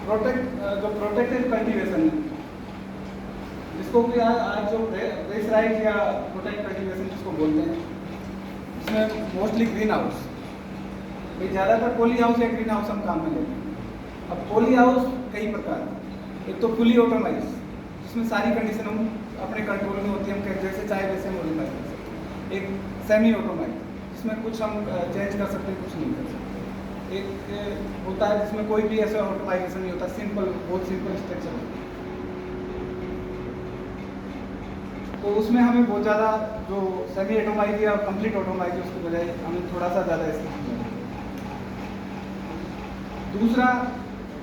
Protected cultivation है, जिसको कि आज जो प्रेशराइज या प्रोटेक्ट कल्टीवेशन जिसको बोलते हैं, इसमें मोस्टली ग्रीन हाउस, भाई ज़्यादातर पॉली हाउस या ग्रीन हाउस हम काम में लेते हैं। अब पॉली हाउस कई प्रकार हैं, एक तो फुली ऑटोमाइज, जिसमें सारी कंडीशन हम अपने कंट्रोल में होती है, हम जैसे चाहे वैसे मॉडिफाई कर सकते हैं। एक सेमी ऑटोमाइज, जिसमें कुछ हम चेंज कर सकते हैं, कुछ नहीं कर सकते। एक होता है जिसमें कोई भी ऐसा ऑटोमाइजेशन नहीं होता, सिंपल, बहुत सिंपल स्ट्रक्चर होता है। तो उसमें हमें बहुत ज़्यादा जो सेमी ऑटोमाइज या कंप्लीट ऑटोमाइज है उसके बजाय हमें थोड़ा सा ज़्यादा इस्तेमाल करना है। दूसरा,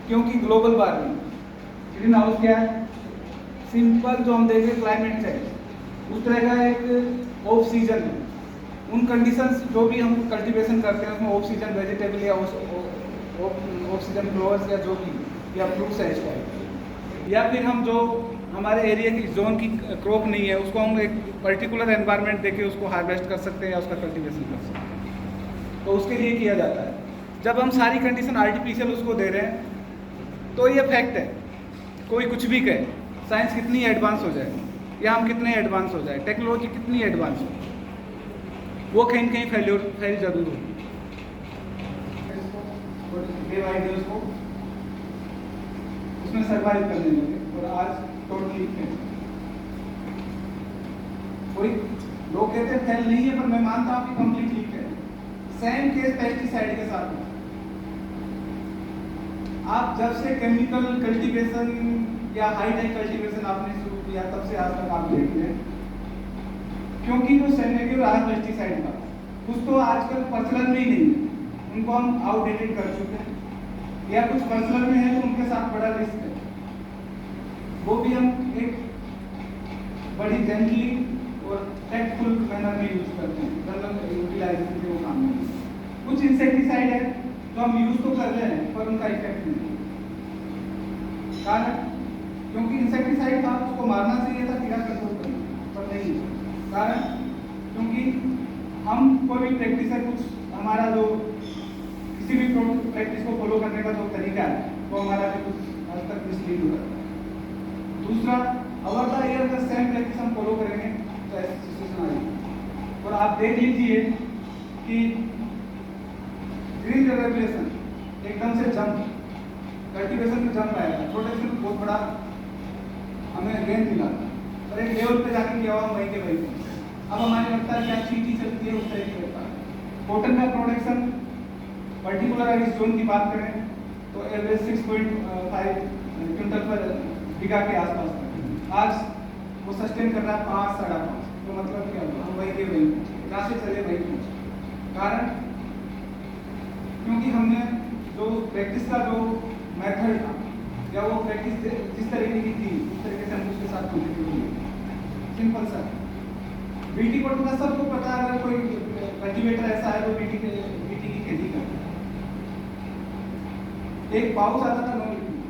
क्योंकि ग्लोबल वार्मिंग, ग्रीन हाउस क्या है, सिंपल जो हम देखें क्लाइमेट चेंज, उस तरह का एक ऑफ सीजन है। उन कंडीशंस जो भी हम कल्टीवेशन करते हैं उसमें ऑफ सीजन वेजिटेबल या ऑफ सीजन फ्लावर्स या जो भी, या फ्रूट्स है इसका, या फिर हम जो हमारे एरिया की जोन की क्रॉप नहीं है उसको हम एक पर्टिकुलर एनवायरनमेंट देके उसको हार्वेस्ट कर सकते हैं या उसका कल्टीवेशन कर सकते हैं। तो उसके लिए किया जाता है। जब हम सारी कंडीशन आर्टिफिशियल उसको दे रहे हैं तो ये फैक्ट है, कोई कुछ भी कहे, साइंस कितनी एडवांस हो जाए या हम कितने एडवांस हो जाए, टेक्नोलॉजी कितनी एडवांस हो, वो कहीं न कहीं फैल जरूर होगी। उसको उसमें सर्वाइव करने लगे और आज टोटली फेल। कोई लोग कहते हैं फेल नहीं है, पर मैं मानता हूं कि completely fail. Same case pesticide के साथ है। आप जब से केमिकल कल्टीवेशन या हाई टेक कल्टीवेशन आपने शुरू किया तब से आज तक आप देखते हैं, क्योंकि जो सेनेटिव रहा पेस्टिसाइड का, कुछ तो आजकल प्रचलन में ही नहीं है, उनको हम आउटडेटेड कर चुके हैं, या कुछ प्रचलन में है तो उनके साथ बड़ा रिस्क है, वो भी हम एक बड़ी जेंटली और टेक्टफुल मैनर में यूज करते हैं, जनरल यूटिलाइजेशन के वो काम में। कुछ इंसेक्टिसाइड है तो हम यूज तो कर रहे हैं पर उनका इफेक्ट नहीं। कारण क्योंकि इंसेक्टिसाइड था उसको मारना चाहिए था, कीड़ा कंट्रोल करना, पर नहीं। कारण क्योंकि हम कोई भी प्रैक्टिस है, कुछ हमारा जो किसी भी प्रैक्टिस को फॉलो करने का जो तरीका है वो हमारा भी कुछ हद तक मिसलीड होता है। दूसरा, अवर द ईयर अगर सेम प्रैक्टिस हम फॉलो करेंगे तो ऐसी सिचुएशन आएगी। और आप देख लीजिए कि ग्रीन रेगुलेशन एकदम से जंप, कल्टीवेशन में जंप आएगा, प्रोटेक्शन बहुत बड़ा हमें गेन मिला, पर एक लेवल पे जाके क्या हुआ, वहीं के वहीं। अब हमारे लगता है क्या चीटी चलती है उस तरह की होता है। कॉटन का प्रोडक्शन पर्टिकुलर इस जोन की बात करें तो एवरेज 6.5 क्विंटल पर बीघा के आसपास था। आज वो सस्टेन कर रहा है 5, 5.5। तो मतलब क्या हुआ, हम वहीं के वहीं जहाँ से चले वहीं पहुंचे। कारण क्योंकि हमने जो प्रैक्टिस का जो मेथड था या वो प्रैक्टिस जिस तरीके की थी उस तरीके से हम उसके साथ कंटिन्यू किए। सिंपल सा बीटी को तो सबको पता है, अगर कोई कल्टीवेटर ऐसा है जो बीटी की खेती करता है। एक पाउच आता था नो लिक्विड,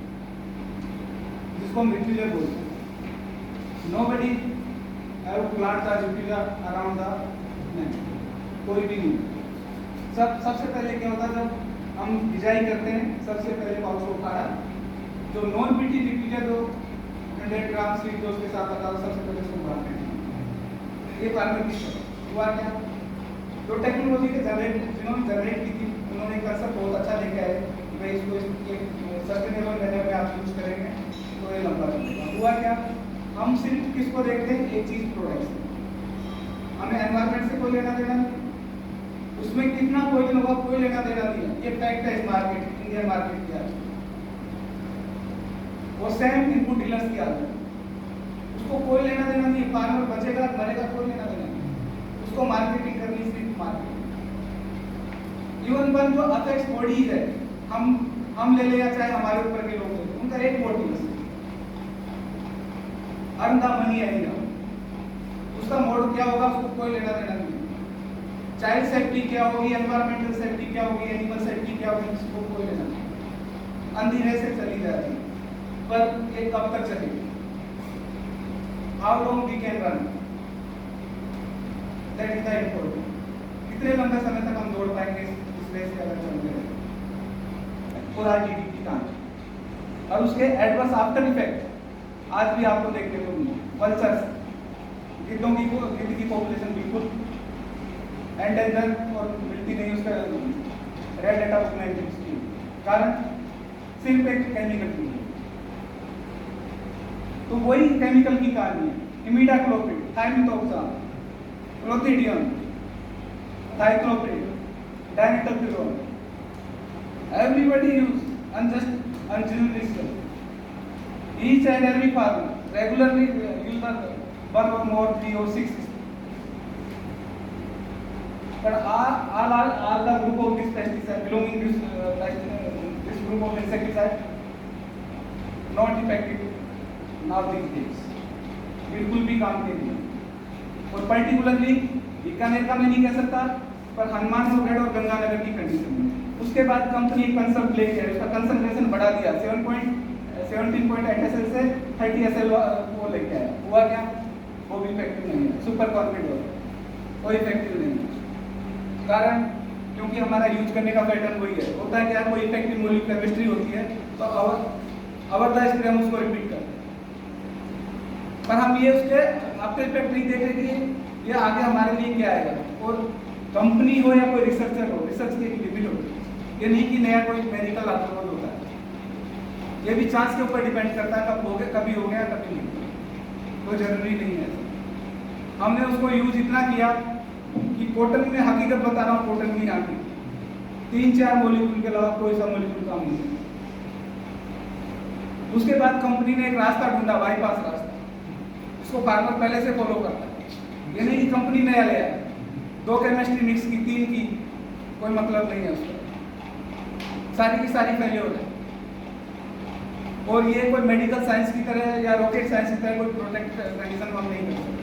जिसको हम रिफ्यूजर बोलते हैं। Nobody have plant the refuge around the net, कोई भी नहीं। सबसे पहले क्या होता है, जब हम बिजाई करते हैं सबसे पहले पाउच को उखाड़ा, जो नॉन बीटी रिफ्यूजर जो 100 ग्राम सीड जो उसके साथ आता है सबसे पहले उसको उखाड़ते हैं। ये फार्मर की हुआ क्या, जो टेक्नोलॉजी के जिन्होंने जनरेट की थी उन्होंने कंसेप्ट बहुत अच्छा देखा है कि भाई इसको सस्टेनेबल मैनर में आप यूज करेंगे तो ये लंबा चलेगा। हुआ क्या, हम सिर्फ किसको देखते हैं, एक चीज प्रोडक्ट, हमें एनवायरमेंट से कोई लेना देना नहीं, उसमें कितना पॉइजन होगा कोई लेना देना नहीं है। ये फैक्ट है इस मार्केट, इंडियन मार्केट की आज। वो सेम इनपुट डीलर्स की आदत, उसको कोई लेना देना नहीं है, फार्मर बचेगा मरेगा कोई लेना देना नहीं, उसको मार्केटिंग करनी सिर्फ मार्केटिंग। इवन वन जो अफेक्ट्स बॉडीज है, हम ले ले या चाहे हमारे ऊपर के लोग ले, उनका एक मोटिव है, अर्न द मनी एनीहाउ। उसका मोड क्या होगा उसको कोई लेना देना नहीं। चाइल्ड सेफ्टी क्या होगी, एनवायरमेंटल सेफ्टी क्या होगी, एनिमल सेफ्टी क्या होगी, इसको कोई लेना नहीं। अंधेरे से चली जाती है, पर ये कब तक चलेगी, how long we can run, that is the important. कितने लंबे समय तक हम दौड़ पाएंगे इस रेस के अगर चलते रहे। और आज जीडीपी का और उसके एडवर्स आफ्टर इफेक्ट आज भी आपको देखने को मिले। वल्चर्स, गिद्धों की गिद्ध की पॉपुलेशन बिल्कुल एंडेंजर और मिलती नहीं, उसका रेड डेटा बुक में कारण सिर्फ एक केमिकल की है। तो वही केमिकल की कहानी है। Imidacloprid, thiamethoxam, clothianidin, thiacloprid, dinitropyrrole, everybody use unjust each and every farmer regularly use the one or more 3 or 6, but all the group of this pesticide belonging this group of insecticide not effective now these days, बिल्कुल भी काम के नहीं। और particularly Bikaner का मैं नहीं कह सकता, पर हनुमानगढ़ और गंगानगर की कंडीशन में उसके बाद कंपनी एक कंसर्ट लेके उसका कंसंट्रेशन बढ़ा दिया 17.8 SL से 30 SL वो लेके आया। हुआ क्या? वो भी इफेक्टिव नहीं है, सुपर कॉन्फिडेंट कोई इफेक्टिव नहीं है। कारण क्योंकि हमारा यूज करने का पैटर्न वही है। होता है क्या, कोई इफेक्टिव मॉलिक्यूलर केमिस्ट्री होती है तो अवर द स्प्रे हम उसको रिपीट करते हैं, पर हम ये उसके आफ्टर इफेक्ट नहीं देख रहे कि ये आगे हमारे लिए क्या आएगा। और कंपनी हो या कोई रिसर्चर हो, रिसर्च की एक लिमिट होती है। ये नहीं कि नया कोई मेडिकल अप्रूवल होता है, ये भी चांस के ऊपर डिपेंड करता है, कब हो गया, कभी हो गया कभी नहीं, कोई जरूरी नहीं है। हमने उसको यूज इतना किया कि कॉटन में हकीकत बता रहा हूँ, कॉटन की आती 3-4 मॉलिक्यूल के अलावा कोई सा मॉलिक्यूल काम नहीं। उसके बाद कंपनी ने एक रास्ता ढूंढा, बाईपास रास्ता, इसको फार्मर पहले से फॉलो करता है। ये नहीं कि कंपनी नया ले आया, 2 केमिस्ट्री मिक्स की, 3 की, कोई मतलब नहीं है उसका, सारी की सारी फेल्योर है। और ये कोई मेडिकल साइंस की तरह या रॉकेट साइंस की तरह कोई प्रोटेक्ट कंडीशन हम नहीं कर सकते।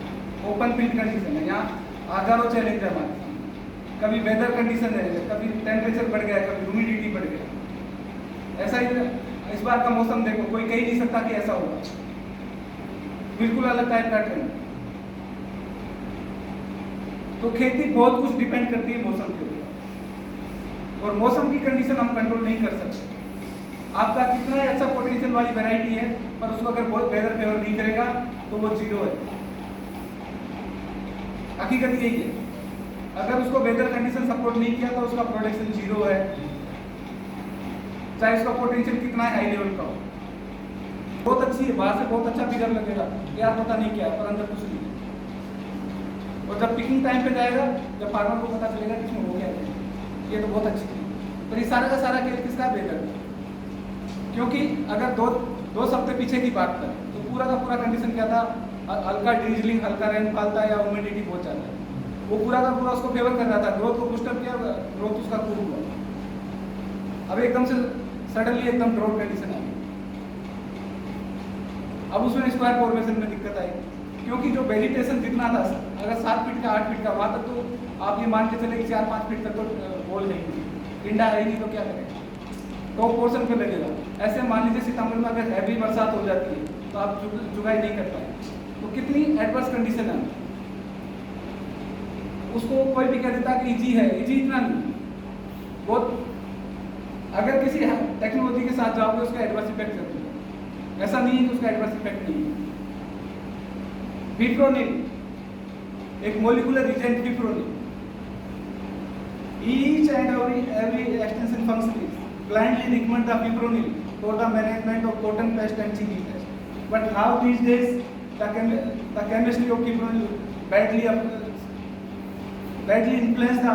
ओपन फील्ड कंडीशन है, यहाँ हजारों चैलेंज है हमारे सामने। कभी वेदर कंडीशन है, कभी टेम्परेचर बढ़ गया, कभी ह्यूमिडिटी बढ़ गया। ऐसा ही इस बार का मौसम देखो, कोई कह ही नहीं सकता कि ऐसा होगा, बिल्कुल अलग टाइप का ट्रेंड। तो खेती बहुत कुछ डिपेंड करती है मौसम के ऊपर, और मौसम की कंडीशन हम कंट्रोल नहीं कर सकते। आपका कितना अच्छा पोटेंशियल वाली वैरायटी है, पर उसको अगर बहुत वेदर फेवर नहीं करेगा तो वो जीरो है। हकीकत यही है, अगर उसको वेदर कंडीशन सपोर्ट नहीं किया तो उसका प्रोडक्शन जीरो है, चाहे उसका पोटेंशियल कितना हाई लेवल का हो। बहुत अच्छी है, बाहर से बहुत अच्छा फिगर लगेगा, यार पता नहीं क्या, पर अंदर कुछ नहीं। और जब पिकिंग टाइम पे जाएगा, जब फार्मर को पता चलेगा किसमें हो गया, ये तो बहुत अच्छी है। पर ये सारा का सारा खेल किसका बेहतर है? क्योंकि अगर दो हफ्ते पीछे की बात करें तो पूरा का पूरा कंडीशन क्या था, हल्का ड्रिजलिंग, हल्का रेनफॉल था या ह्यूमिडिटी बहुत ज़्यादा है, वो पूरा का पूरा उसको फेवर कर रहा था, ग्रोथ को पुस्टअप किया, ग्रोथ उसका खूब हुआ। अब एकदम से सडनली एकदम ड्रॉट कंडीशन आई, अब उसमें स्क्वायर फॉर्मेशन में दिक्कत आई, क्योंकि जो वेजिटेशन जितना था, अगर 7 फीट का 8 फीट का, वहाँ तक तो आप ये मान के चले कि 4-5 फीट तक तो बोल नहीं, इंडा है नहीं तो क्या करें, तो पोर्शन पे लगेगा। ऐसे मान लीजिए सितंबर में अगर हैवी बरसात हो जाती है तो आप जुगाई नहीं कर पाए, तो कितनी एडवर्स कंडीशन है। उसको कोई भी कह देता कि इजी है, इजी इतना नहीं बहुत। अगर किसी टेक्नोलॉजी के साथ जाओगे उसका एडवर्स इफेक्ट जरूर है, ऐसा नहीं है कि उसका एडवर्स इफेक्ट नहीं है। फिप्रोनिल एक molecular agent, fipronil each and every extension function blindly recommend the fipronil for the management of cotton pest and chili pest, but now these days the chemistry of fipronil badly influence the